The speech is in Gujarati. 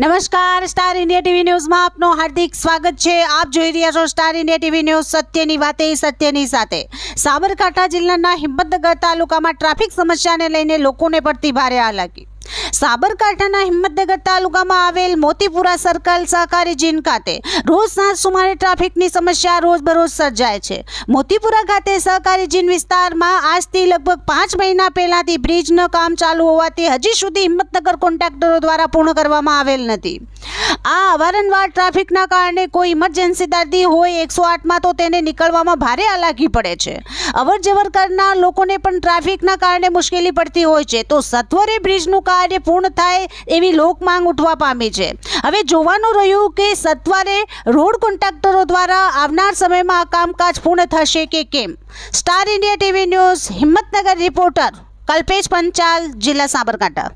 નમસ્કાર, સ્ટાર ઇન્ડિયા ટીવી ન્યૂઝમાં આપનું હાર્દિક સ્વાગત છે। આપ જોઈ રહ્યા છો સ્ટાર ઇન્ડિયા ટીવી ન્યૂઝ, સત્યની વાતે સત્યની સાથે। સાબરકાંઠા જિલ્લાના હિંમતનગર તાલુકામાં ટ્રાફિક સમસ્યાને લઈને લોકોને પડતી ભારે હાલાકી। સાબરકાંઠાના હિંમતનગર તાલુકામાં આવેલ મોતીપુરા સર્કલ સહકારી જીન ખાતે રોજ સાંજ સુમારે ટ્રાફિકની સમસ્યા રોજબરોજ સર્જાય છે। મોતીપુરા ખાતે સહકારી જીન વિસ્તારમાં આજથી લગભગ 5 મહિના પહેલાથી બ્રિજનું કામ ચાલુ હોવાથી હજી સુધી હિંમતનગર કોન્ટ્રાક્ટરો દ્વારા પૂર્ણ કરવામાં આવેલ નથી। આ અવારનવાર ટ્રાફિકના કારણે કોઈ ઇમરજન્સી દર્દી હોય 108માં તો તેને નીકળવામાં ભારે હાલાકી પડે છે। અવર જવર કરનાર લોકોને પણ ટ્રાફિકના કારણે મુશ્કેલી પડતી હોય છે, તો સત્વરે બ્રિજનું કાર્ય પૂર્ણ થાય એવી લોક માંગ ઉઠવા પામી છે। હવે જોવાનું રહ્યું કે સત્વરે રોડ કોન્ટ્રાક્ટરો દ્વારા આવનાર સમયમાં આ કામકાજ પૂર્ણ થશે કે કેમ। Star India TV news Himmatnagar reporter Kalpesh Panchal, જિલ્લા સાબરકાંઠા।